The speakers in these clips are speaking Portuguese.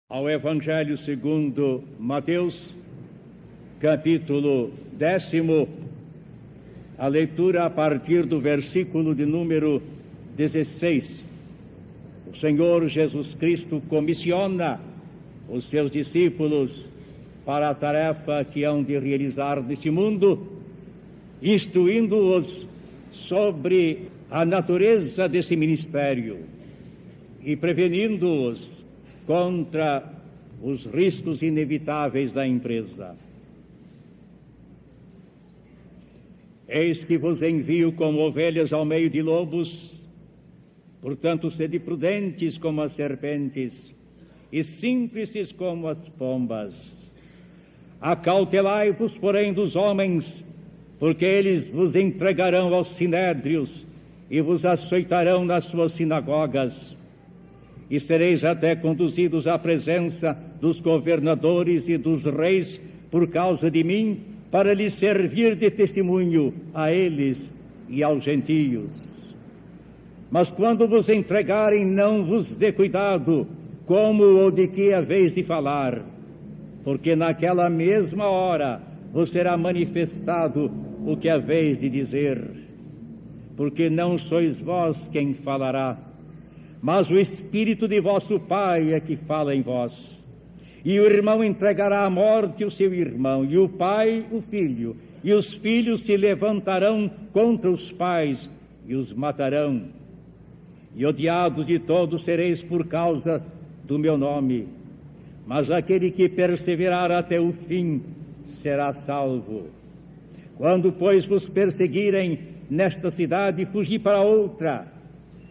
Ao Evangelho segundo Mateus, capítulo 10, a leitura a partir do versículo de número 16. O Senhor Jesus Cristo comissiona os seus discípulos para a tarefa que hão de realizar neste mundo, instruindo-os sobre a natureza desse ministério e prevenindo-os contra os riscos inevitáveis da empresa. Eis que vos envio como ovelhas ao meio de lobos, portanto, sede prudentes como as serpentes e simples como as pombas. Acautelai-vos, porém, dos homens, porque eles vos entregarão aos sinédrios e vos açoitarão nas suas sinagogas. E sereis até conduzidos à presença dos governadores e dos reis por causa de mim, para lhes servir de testemunho a eles e aos gentios. Mas quando vos entregarem, não vos dê cuidado como ou de que haveis de falar, porque naquela mesma hora vos será manifestado o que haveis de dizer, porque não sois vós quem falará, mas o Espírito de vosso Pai é que fala em vós. E o irmão entregará à morte o seu irmão, e o pai o filho, e os filhos se levantarão contra os pais e os matarão. E odiados de todos sereis por causa do meu nome, mas aquele que perseverar até o fim será salvo. Quando, pois, vos perseguirem nesta cidade, fugi para outra,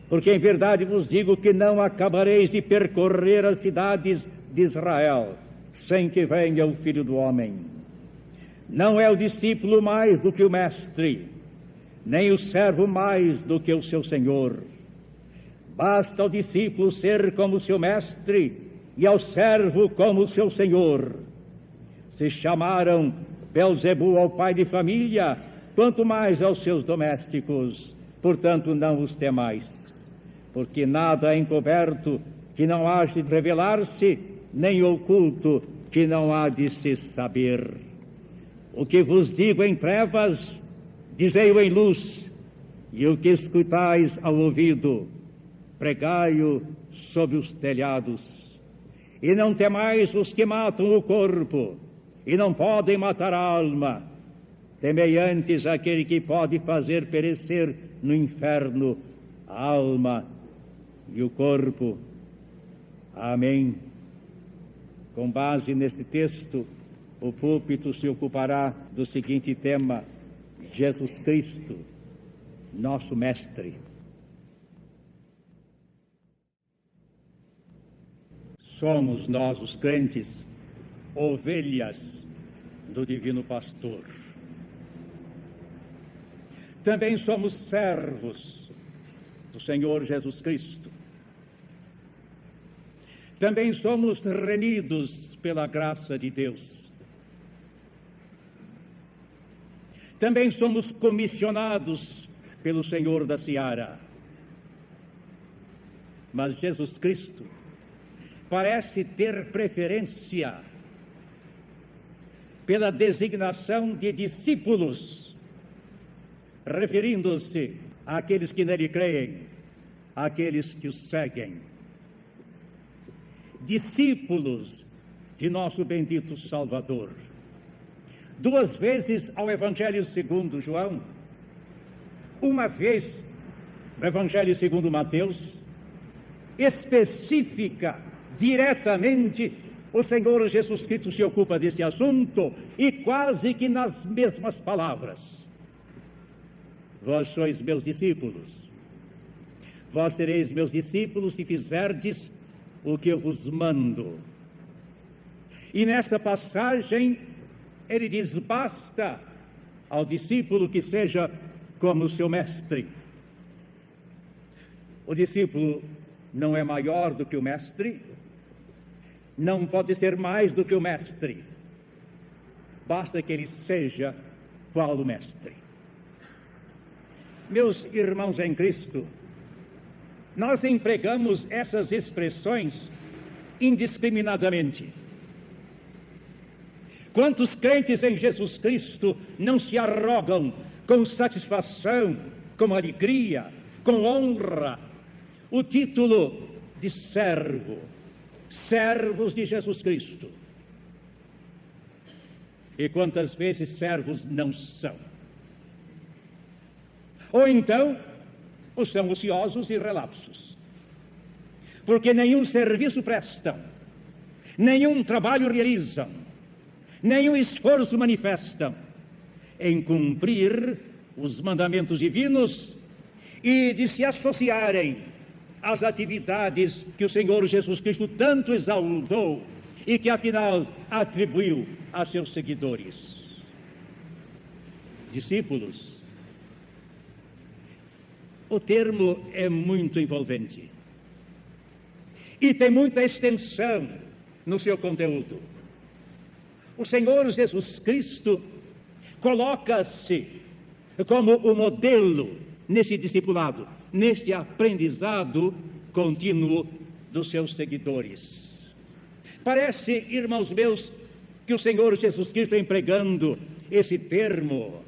porque em verdade vos digo que não acabareis de percorrer as cidades de Israel, sem que venha o Filho do Homem. Não é o discípulo mais do que o mestre, nem o servo mais do que o seu senhor. Basta ao discípulo ser como o seu mestre, e ao servo como o seu senhor. Se chamaram Belzebu ao pai de família, quanto mais aos seus domésticos. Portanto, não os temais, porque nada é encoberto que não há de revelar-se, nem oculto que não há de se saber. O que vos digo em trevas, dizei-o em luz, e o que escutais ao ouvido, pregai-o sobre os telhados. E não temais os que matam o corpo, e não podem matar a alma. Temei antes aquele que pode fazer perecer no inferno a alma e o corpo. Amém. Com base neste texto, o púlpito se ocupará do seguinte tema: Jesus Cristo, nosso Mestre. Somos nós, os crentes, ovelhas do Divino Pastor. Também somos servos do Senhor Jesus Cristo. Também somos remidos pela graça de Deus. Também somos comissionados pelo Senhor da Seara. Mas Jesus Cristo parece ter preferência pela designação de discípulos, referindo-se àqueles que nele creem, àqueles que o seguem. Discípulos de nosso bendito Salvador. 2 vezes ao Evangelho segundo João, uma vez no Evangelho segundo Mateus, especifica diretamente o Senhor Jesus Cristo se ocupa desse assunto, e quase que nas mesmas palavras. Vós sois meus discípulos. Vós sereis meus discípulos se fizerdes o que eu vos mando. E nessa passagem ele diz: basta ao discípulo que seja como o seu mestre. O discípulo não é maior do que o mestre, não pode ser mais do que o mestre. Basta que ele seja qual o mestre. Meus irmãos em Cristo, nós empregamos essas expressões indiscriminadamente. Quantos crentes em Jesus Cristo não se arrogam com satisfação, com alegria, com honra, o título de servo, servos de Jesus Cristo. E quantas vezes servos não são? Ou então, os são ociosos e relapsos, porque nenhum serviço prestam, nenhum trabalho realizam, nenhum esforço manifestam em cumprir os mandamentos divinos e de se associarem às atividades que o Senhor Jesus Cristo tanto exaltou e que afinal atribuiu a seus seguidores. Discípulos. O termo é muito envolvente e tem muita extensão no seu conteúdo. O Senhor Jesus Cristo coloca-se como o modelo nesse discipulado, neste aprendizado contínuo dos seus seguidores. Parece, irmãos meus, que o Senhor Jesus Cristo, empregando esse termo,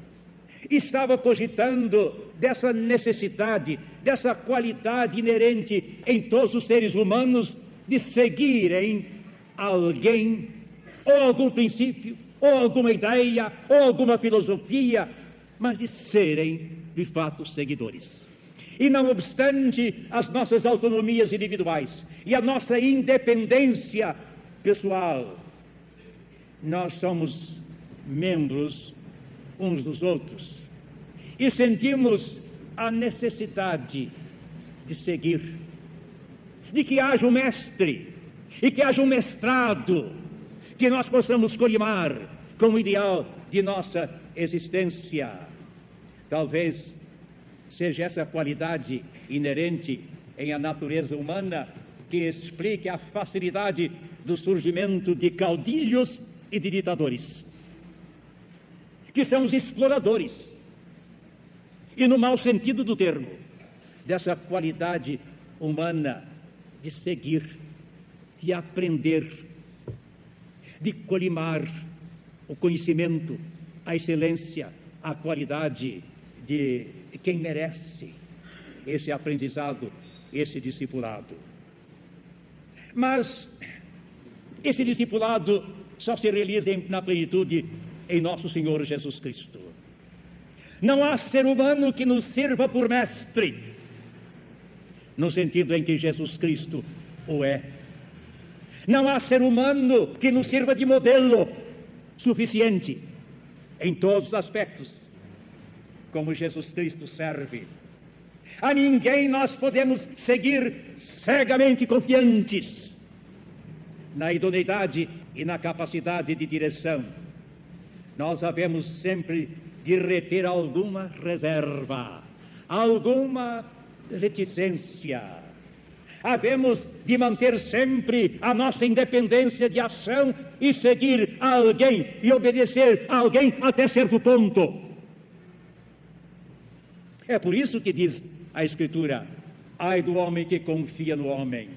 estava cogitando dessa necessidade, dessa qualidade inerente em todos os seres humanos de seguirem alguém, ou algum princípio, ou alguma ideia, ou alguma filosofia, mas de serem, de fato, seguidores. E não obstante as nossas autonomias individuais e a nossa independência pessoal, nós somos membros uns dos outros e sentimos a necessidade de seguir, de que haja um mestre e que haja um mestrado, que nós possamos colimar com o ideal de nossa existência. Talvez seja essa qualidade inerente em a natureza humana que explique a facilidade do surgimento de caudilhos e de ditadores, que são os exploradores, e no mau sentido do termo, dessa qualidade humana de seguir, de aprender, de colimar o conhecimento, a excelência, a qualidade de quem merece esse aprendizado, esse discipulado. Mas esse discipulado só se realiza na plenitude em nosso Senhor Jesus Cristo. Não há ser humano que nos sirva por mestre, no sentido em que Jesus Cristo o é. Não há ser humano que nos sirva de modelo suficiente em todos os aspectos, como Jesus Cristo serve. A ninguém nós podemos seguir cegamente confiantes na idoneidade e na capacidade de direção. Nós havemos sempre de reter alguma reserva, alguma reticência. Havemos de manter sempre a nossa independência de ação e seguir a alguém e obedecer a alguém até certo ponto. É por isso que diz a Escritura: ai do homem que confia no homem.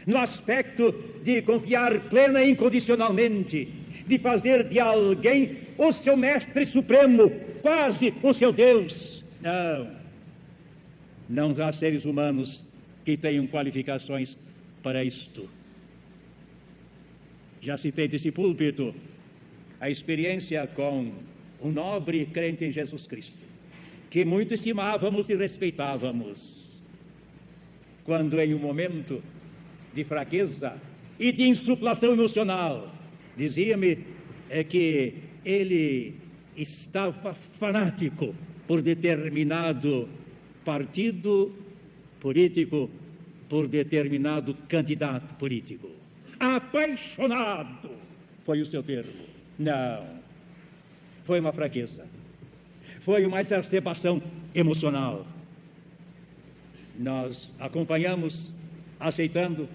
No aspecto de confiar plena e incondicionalmente, de fazer de alguém o seu mestre supremo, quase o seu Deus. Não há seres humanos que tenham qualificações para isto. Já citei desse púlpito a experiência com um nobre crente em Jesus Cristo, que muito estimávamos e respeitávamos, quando em um momento de fraqueza e de insuflação emocional, dizia-me que ele estava fanático por determinado partido político, por determinado candidato político. Apaixonado foi o seu termo. Não, foi uma fraqueza, foi uma exacerbação emocional. Nós acompanhamos, aceitando,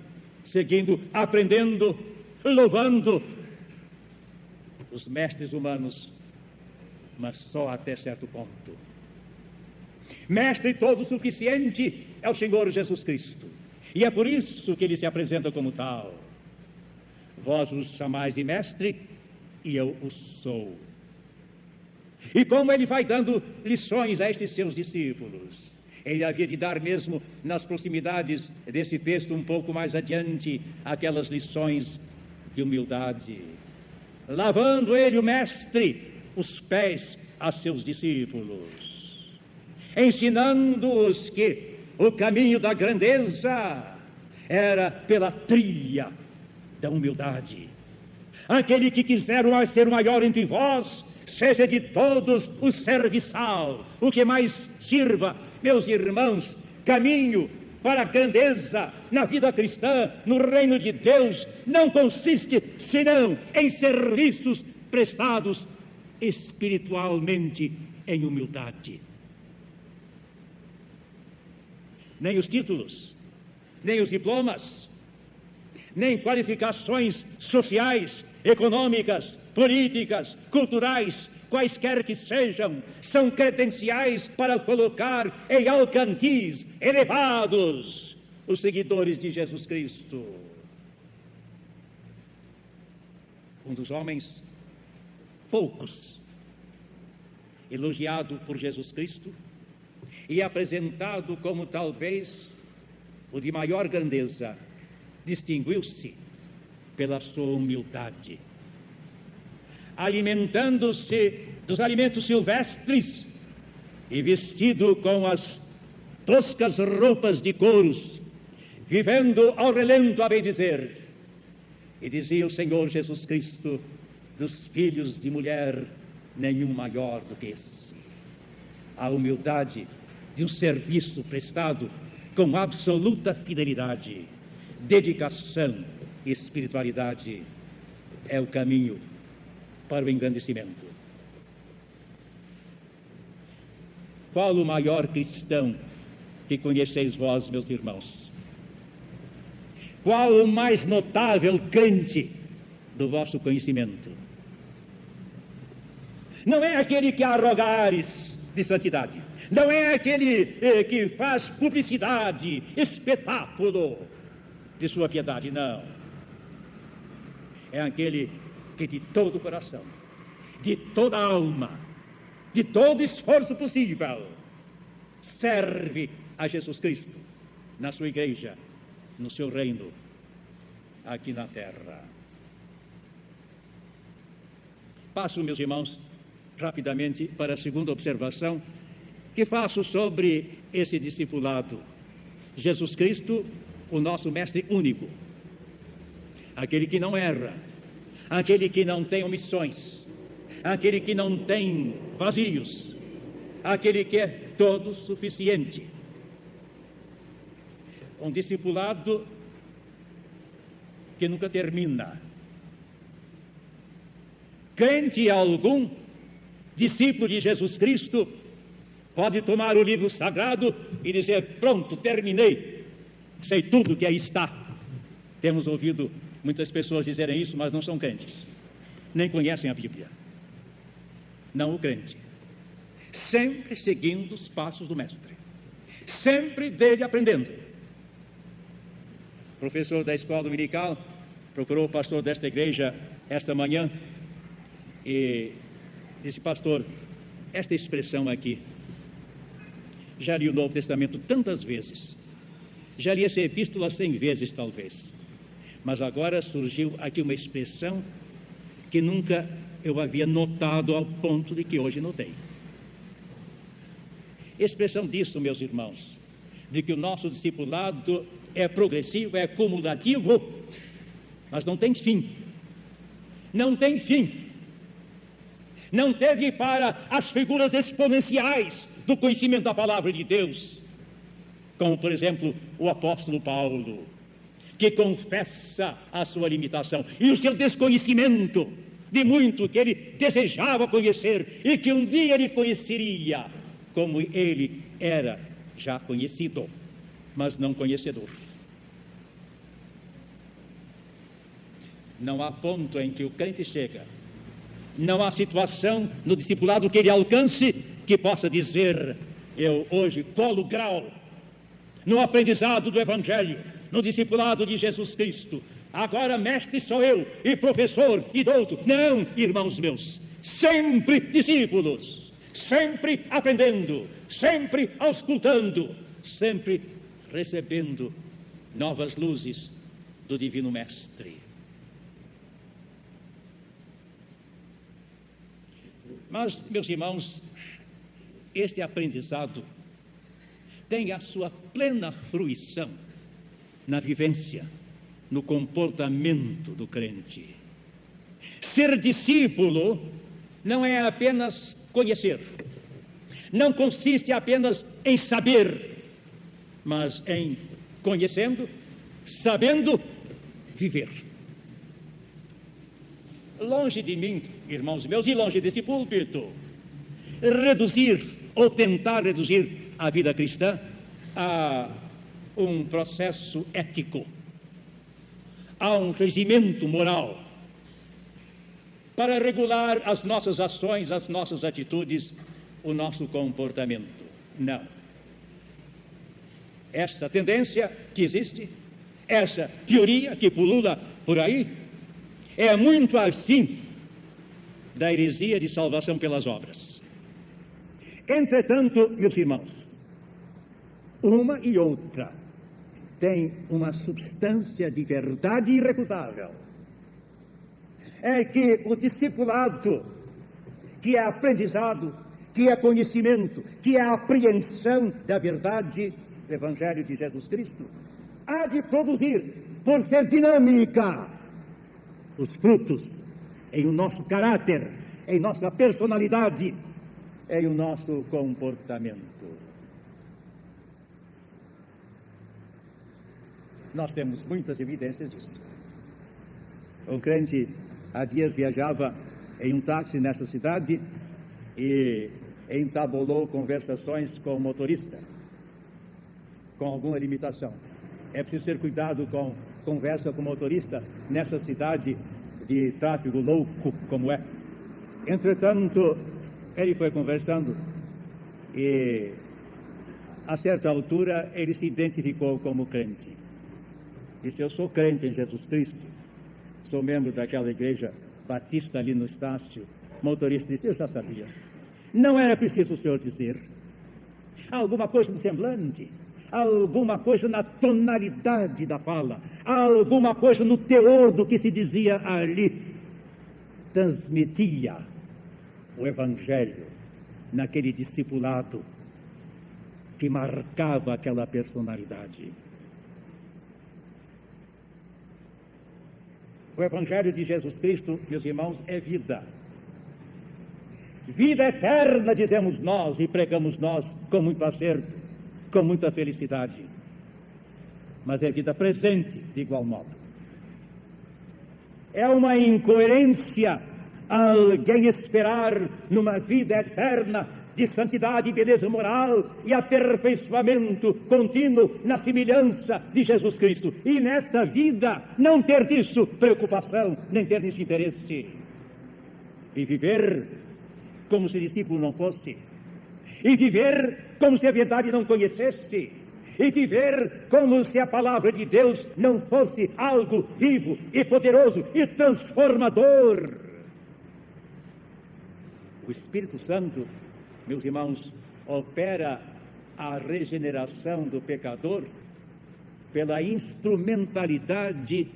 seguindo, aprendendo, louvando os mestres humanos, mas só até certo ponto. Mestre todo suficiente é o Senhor Jesus Cristo, e é por isso que ele se apresenta como tal. Vós os chamais de mestre, e eu o sou. E como ele vai dando lições a estes seus discípulos, ele havia de dar mesmo nas proximidades desse texto, um pouco mais adiante, aquelas lições de humildade. Lavando ele, o mestre, os pés a seus discípulos, ensinando-os que o caminho da grandeza era pela trilha da humildade. Aquele que quiser ser o maior entre vós, seja de todos o serviçal. O que mais sirva, meus irmãos, caminho para a grandeza na vida cristã, no reino de Deus, não consiste senão em serviços prestados espiritualmente em humildade. Nem os títulos, nem os diplomas, nem qualificações sociais, econômicas, políticas, culturais, quaisquer que sejam, são credenciais para colocar em alcantis elevados os seguidores de Jesus Cristo. Um dos homens poucos, elogiado por Jesus Cristo e apresentado como talvez o de maior grandeza, distinguiu-se pela sua humildade, alimentando-se dos alimentos silvestres e vestido com as toscas roupas de couros, vivendo ao relento, a bem dizer. E dizia o Senhor Jesus Cristo: dos filhos de mulher, nenhum maior do que esse. A humildade de um serviço prestado com absoluta fidelidade, dedicação e espiritualidade é o caminho para o engrandecimento. Qual o maior cristão que conheceis vós, meus irmãos? Qual o mais notável crente do vosso conhecimento? Não é aquele que arroga ares de santidade, não é aquele que faz publicidade, espetáculo de sua piedade, não. É aquele que de todo o coração, de toda a alma, de todo esforço possível, serve a Jesus Cristo na sua igreja, no seu reino, aqui na terra. Passo, meus irmãos, rapidamente para a segunda observação que faço sobre esse discipulado. Jesus Cristo, o nosso mestre único, aquele que não erra, aquele que não tem omissões, aquele que não tem vazios, aquele que é todo suficiente. Um discipulado que nunca termina. Crente algum, discípulo de Jesus Cristo, pode tomar o livro sagrado e dizer: pronto, terminei, sei tudo que aí está. Temos ouvido muitas pessoas dizerem isso, mas não são crentes, nem conhecem a Bíblia. Não o crente, sempre seguindo os passos do mestre, sempre dele aprendendo. O professor da escola dominical procurou o pastor desta igreja esta manhã e disse: pastor, esta expressão aqui, já li o Novo Testamento tantas vezes, já li essa epístola 100 vezes talvez, mas agora surgiu aqui uma expressão que nunca eu havia notado ao ponto de que hoje notei. Expressão disso, meus irmãos, de que o nosso discipulado é progressivo, é cumulativo, mas não tem fim. Não tem fim. Não teve para as figuras exponenciais do conhecimento da palavra de Deus, como por exemplo o apóstolo Paulo, que confessa a sua limitação e o seu desconhecimento de muito que ele desejava conhecer e que um dia ele conheceria, como ele era já conhecido, mas não conhecedor. Não há ponto em que o crente chega, não há situação no discipulado que ele alcance que possa dizer: eu hoje colo grau no aprendizado do Evangelho, no discipulado de Jesus Cristo. Agora mestre sou eu, e professor, e doutor. Não, irmãos meus, sempre discípulos, sempre aprendendo, sempre auscultando, sempre recebendo novas luzes do Divino Mestre. Mas, meus irmãos, este aprendizado tem a sua plena fruição na vivência, no comportamento do crente. Ser discípulo não é apenas conhecer, não consiste apenas em saber, mas em conhecendo, sabendo, viver. Longe de mim, irmãos meus, e longe desse púlpito, reduzir ou tentar reduzir a vida cristã a um processo ético, a um regimento moral, para regular as nossas ações, as nossas atitudes, o nosso comportamento. Não. Essa tendência que existe, essa teoria que pulula por aí, é muito assim da heresia de salvação pelas obras. Entretanto, meus irmãos, uma e outra tem uma substância de verdade irrecusável. É que o discipulado, que é aprendizado, que é conhecimento, que é apreensão da verdade do Evangelho de Jesus Cristo, há de produzir, por ser dinâmica, os frutos em o nosso caráter, em nossa personalidade, em o nosso comportamento. Nós temos muitas evidências disso. Um crente há dias viajava em um táxi nessa cidade e entabolou conversações com o motorista, com alguma limitação. É preciso ter cuidado com conversa com o motorista nessa cidade de tráfego louco como é. Entretanto, ele foi conversando e, a certa altura, ele se identificou como crente. Disse: eu sou crente em Jesus Cristo, sou membro daquela igreja batista ali no Estácio. O motorista disse: eu já sabia. Não era preciso o senhor dizer. Alguma coisa no semblante, alguma coisa na tonalidade da fala, alguma coisa no teor do que se dizia ali, transmitia o Evangelho naquele discipulado que marcava aquela personalidade. O Evangelho de Jesus Cristo, meus irmãos, é vida. Vida eterna, dizemos nós e pregamos nós com muito acerto, com muita felicidade. Mas é vida presente de igual modo. É uma incoerência alguém esperar numa vida eterna de santidade e beleza moral e aperfeiçoamento contínuo na semelhança de Jesus Cristo. E nesta vida não ter disso preocupação, nem ter disso interesse. E viver como se discípulo não fosse. E viver como se a verdade não conhecesse. E viver como se a palavra de Deus não fosse algo vivo e poderoso e transformador. O Espírito Santo, meus irmãos, opera a regeneração do pecador pela instrumentalidade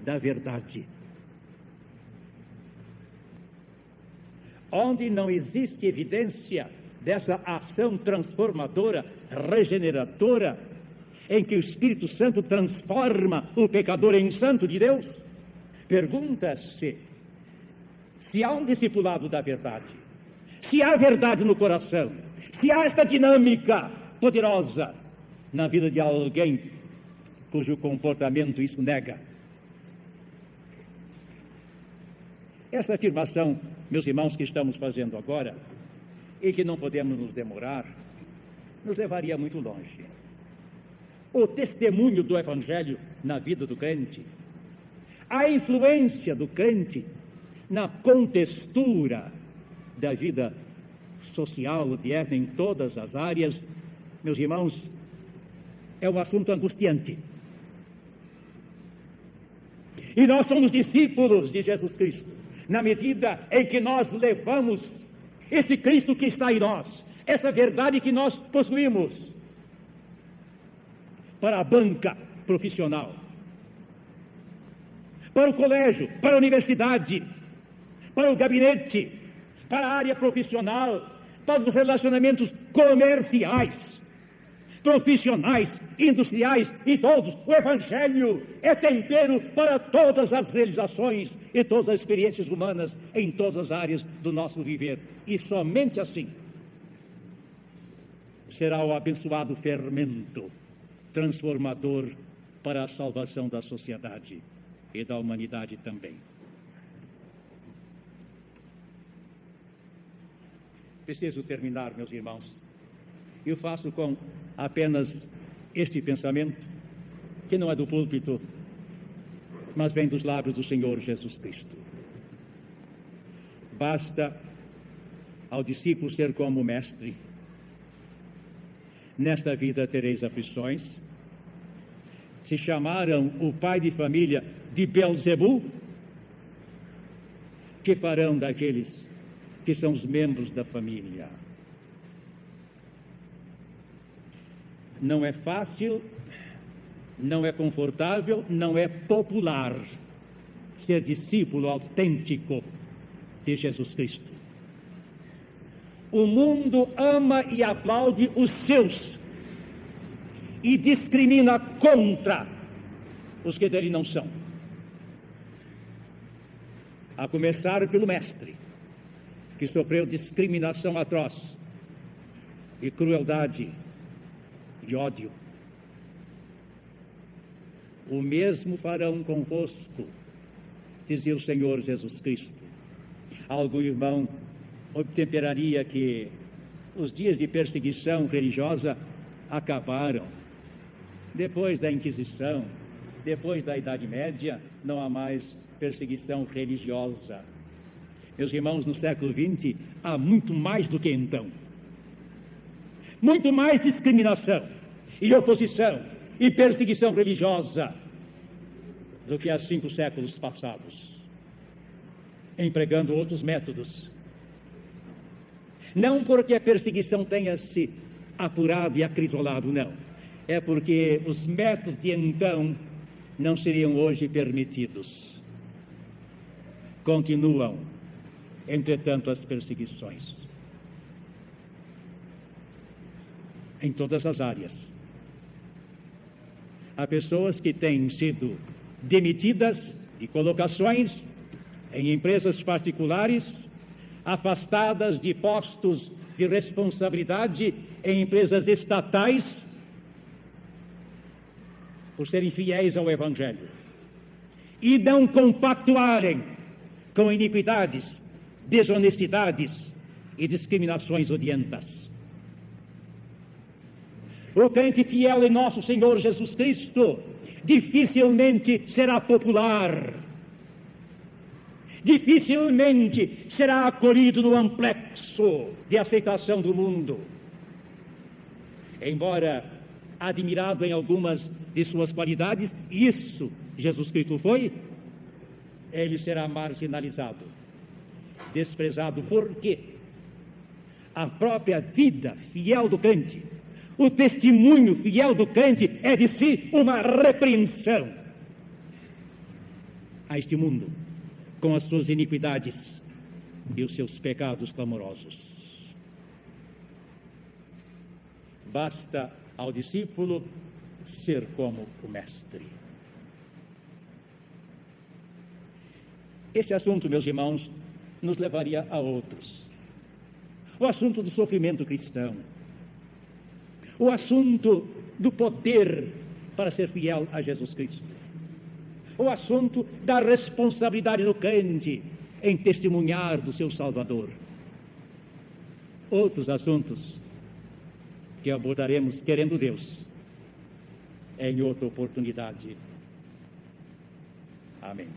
da verdade. Onde não existe evidência dessa ação transformadora, regeneradora, em que o Espírito Santo transforma o pecador em santo de Deus, pergunta-se se há um discipulado da verdade, se há verdade no coração, se há esta dinâmica poderosa na vida de alguém cujo comportamento isso nega. Essa afirmação, meus irmãos, que estamos fazendo agora, e que não podemos nos demorar, nos levaria muito longe. O testemunho do Evangelho na vida do crente, a influência do crente na contextura da vida social, tierna em todas as áreas, meus irmãos, é um assunto angustiante. E nós somos discípulos de Jesus Cristo, na medida em que nós levamos esse Cristo que está em nós, essa verdade que nós possuímos, para a banca profissional, para o colégio, para a universidade, para o gabinete, para a área profissional, para os relacionamentos comerciais, profissionais, industriais e todos. O Evangelho é tempero para todas as realizações e todas as experiências humanas em todas as áreas do nosso viver. E somente assim será o abençoado fermento transformador para a salvação da sociedade e da humanidade também. Preciso terminar, meus irmãos. Eu faço com apenas este pensamento, que não é do púlpito, mas vem dos lábios do Senhor Jesus Cristo. Basta ao discípulo ser como o mestre. Nesta vida tereis aflições. Se chamaram o pai de família de Beelzebul, que farão daqueles que são os membros da família? Não é fácil, não é confortável, não é popular ser discípulo autêntico de Jesus Cristo. O mundo ama e aplaude os seus e discrimina contra os que dele não são. A começar pelo mestre, que sofreu discriminação atroz e crueldade e ódio. O mesmo farão convosco, dizia o Senhor Jesus Cristo. Algum irmão obtemperaria que os dias de perseguição religiosa acabaram. Depois da Inquisição, depois da Idade Média, não há mais perseguição religiosa. Meus irmãos, no século XX, há muito mais do que então. Muito mais discriminação e oposição e perseguição religiosa do que há 5 séculos passados, empregando outros métodos. Não porque a perseguição tenha se apurado e acrisolado, não. É porque os métodos de então não seriam hoje permitidos. Continuam, entretanto, as perseguições em todas as áreas. Há pessoas que têm sido demitidas de colocações em empresas particulares, afastadas de postos de responsabilidade em empresas estatais, por serem fiéis ao Evangelho e não compactuarem com iniquidades, desonestidades e discriminações odientas. O crente fiel em nosso Senhor Jesus Cristo dificilmente será popular, dificilmente será acolhido no amplexo de aceitação do mundo. Embora admirado em algumas de suas qualidades, isso Jesus Cristo foi, ele será marginalizado, desprezado, porque a própria vida fiel do crente, o testemunho fiel do crente é de si uma repreensão a este mundo, com as suas iniquidades e os seus pecados clamorosos. Basta ao discípulo ser como o mestre. Este assunto, meus irmãos, nos levaria a outros. O assunto do sofrimento cristão, o assunto do poder para ser fiel a Jesus Cristo, o assunto da responsabilidade do crente em testemunhar do seu Salvador. Outros assuntos que abordaremos, querendo Deus, em outra oportunidade. Amém.